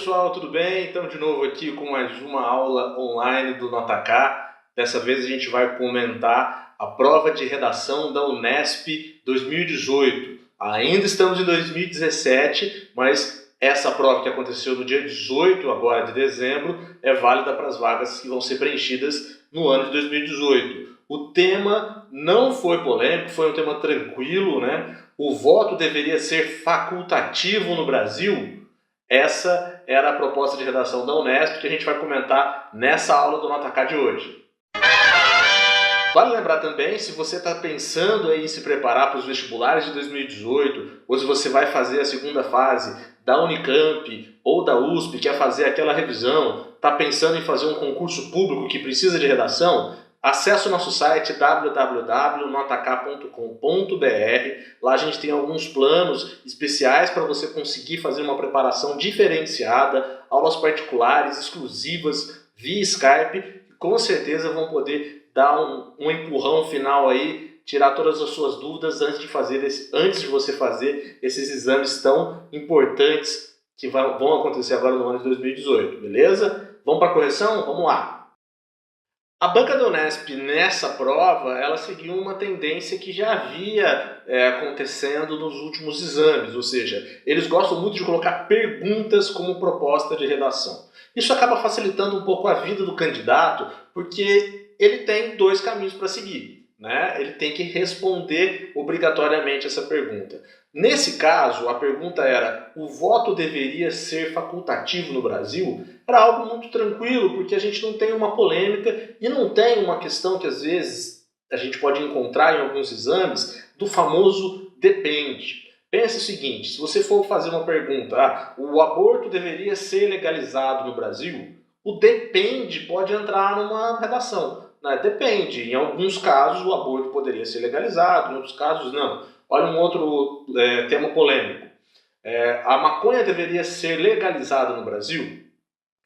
pessoal, tudo bem? Estamos de novo aqui com mais uma aula online do NotaK. Dessa vez a gente vai comentar a prova de redação da Unesp 2018. Ainda estamos em 2017, mas essa prova que aconteceu no dia 18 agora de dezembro é válida para as vagas que vão ser preenchidas no ano de 2018. O tema não foi polêmico, foi um tema tranquilo, né? O voto deveria ser facultativo no Brasil? Essa era a proposta de redação da Unesp que a gente vai comentar nessa aula do NotaK de hoje. Vale lembrar também, se você está pensando em se preparar para os vestibulares de 2018, ou se você vai fazer a segunda fase da Unicamp ou da USP, quer fazer aquela revisão, está pensando em fazer um concurso público que precisa de redação, acesse o nosso site www.notak.com.br. Lá a gente tem alguns planos especiais para você conseguir fazer uma preparação diferenciada, aulas particulares, exclusivas, via Skype, que com certeza vão poder dar um empurrão final aí, tirar todas as suas dúvidas antes de você fazer esses exames tão importantes que vão acontecer agora no ano de 2018, beleza? Vamos para a correção? Vamos lá! A banca da Unesp, nessa prova, ela seguiu uma tendência que já havia acontecendo nos últimos exames, ou seja, eles gostam muito de colocar perguntas como proposta de redação. Isso acaba facilitando um pouco a vida do candidato, porque ele tem dois caminhos para seguir, né? Ele tem que responder obrigatoriamente essa pergunta. Nesse caso, a pergunta era: o voto deveria ser facultativo no Brasil? Era algo muito tranquilo, porque a gente não tem uma polêmica e não tem uma questão que às vezes a gente pode encontrar em alguns exames do famoso depende. Pense o seguinte: se você for fazer uma pergunta, o aborto deveria ser legalizado no Brasil? O depende pode entrar numa redação. Depende, em alguns casos o aborto poderia ser legalizado, em outros casos não. Olha um outro tema polêmico. A maconha deveria ser legalizada no Brasil?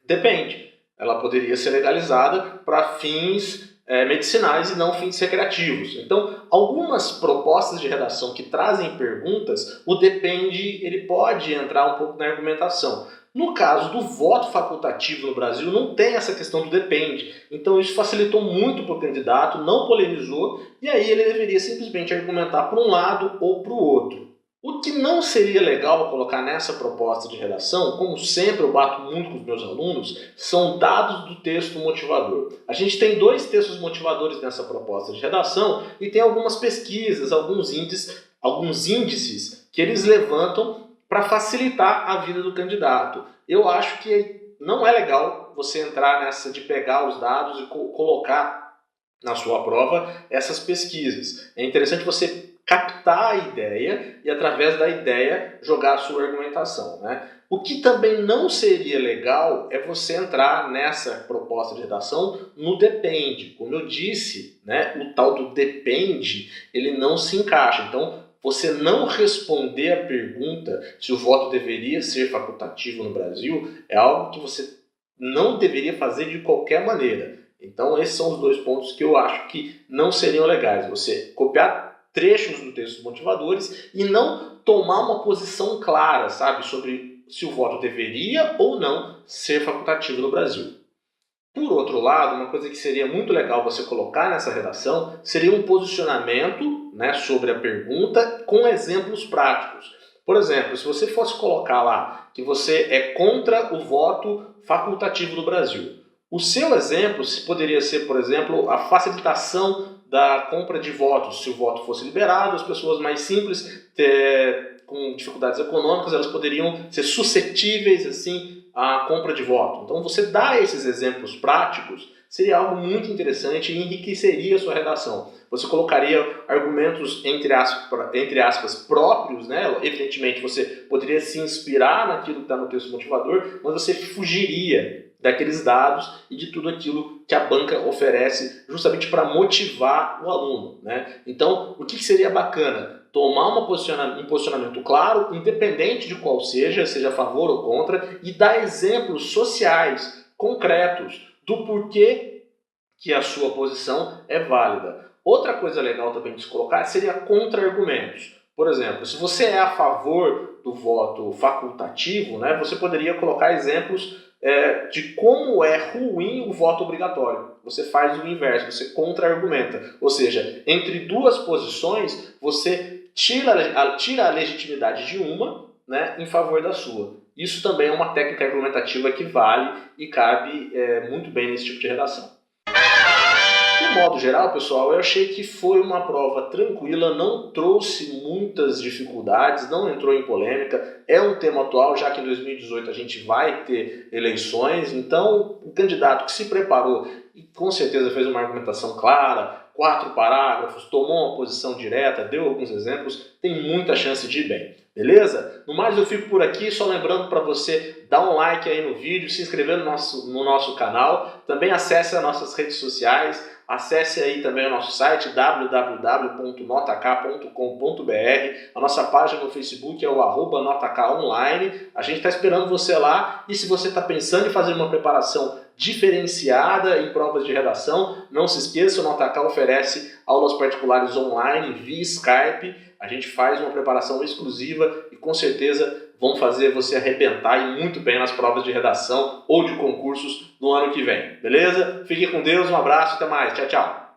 Depende. Ela poderia ser legalizada para fins medicinais e não fins recreativos. Então, algumas propostas de redação que trazem perguntas, o depende ele pode entrar um pouco na argumentação. No caso do voto facultativo no Brasil, não tem essa questão do depende. Então isso facilitou muito para o candidato, não polemizou, e aí ele deveria simplesmente argumentar para um lado ou para o outro. O que não seria legal colocar nessa proposta de redação, como sempre eu bato muito com os meus alunos, são dados do texto motivador. A gente tem dois textos motivadores nessa proposta de redação e tem algumas pesquisas, alguns índices que eles levantam para facilitar a vida do candidato. Eu acho que não é legal você entrar nessa de pegar os dados e colocar na sua prova essas pesquisas. É interessante você captar a ideia e, através da ideia, jogar a sua argumentação, né? O que também não seria legal é você entrar nessa proposta de redação no depende. Como eu disse, né, o tal do depende, ele não se encaixa. Então, você não responder a pergunta se o voto deveria ser facultativo no Brasil é algo que você não deveria fazer de qualquer maneira. Então, esses são os dois pontos que eu acho que não seriam legais. Você copiar trechos do texto motivadores e não tomar uma posição clara, sabe, sobre se o voto deveria ou não ser facultativo no Brasil. Por outro lado, uma coisa que seria muito legal você colocar nessa redação seria um posicionamento, né, sobre a pergunta com exemplos práticos. Por exemplo, se você fosse colocar lá que você é contra o voto facultativo no Brasil, o seu exemplo poderia ser, por exemplo, a facilitação da compra de votos. Se o voto fosse liberado, as pessoas mais simples, com dificuldades econômicas, elas poderiam ser suscetíveis assim à compra de voto. Então, você dá esses exemplos práticos seria algo muito interessante e enriqueceria a sua redação. Você colocaria argumentos, entre aspas, próprios, né? Evidentemente, você poderia se inspirar naquilo que está no texto motivador, mas você fugiria daqueles dados e de tudo aquilo que a banca oferece justamente para motivar o aluno, né? Então, o que seria bacana? Tomar um posicionamento claro, independente de qual seja a favor ou contra, e dar exemplos sociais, concretos, do porquê que a sua posição é válida. Outra coisa legal também de se colocar seria contra-argumentos. Por exemplo, se você é a favor do voto facultativo, né, você poderia colocar exemplos de como é ruim o voto obrigatório. Você faz o inverso, você contra-argumenta. Ou seja, entre duas posições, você tira a legitimidade de uma, né, em favor da sua. Isso também é uma técnica argumentativa que vale e cabe muito bem nesse tipo de redação. De modo geral, pessoal, eu achei que foi uma prova tranquila, não trouxe muitas dificuldades, não entrou em polêmica. É um tema atual, já que em 2018 a gente vai ter eleições, então o candidato que se preparou e com certeza fez uma argumentação clara, 4 parágrafos, tomou uma posição direta, deu alguns exemplos, tem muita chance de ir bem. Beleza? No mais eu fico por aqui, só lembrando para você dar um like aí no vídeo, se inscrever no nosso canal, também acesse as nossas redes sociais, acesse aí também o nosso site www.notk.com.br, a nossa página no Facebook é o @notakonline, a gente está esperando você lá e se você está pensando em fazer uma preparação diferenciada em provas de redação, não se esqueça, o Notk oferece aulas particulares online via Skype, a gente faz uma preparação exclusiva e com certeza vão fazer você arrebentar e muito bem nas provas de redação ou de concursos no ano que vem, beleza? Fique com Deus, um abraço, até mais, tchau, tchau!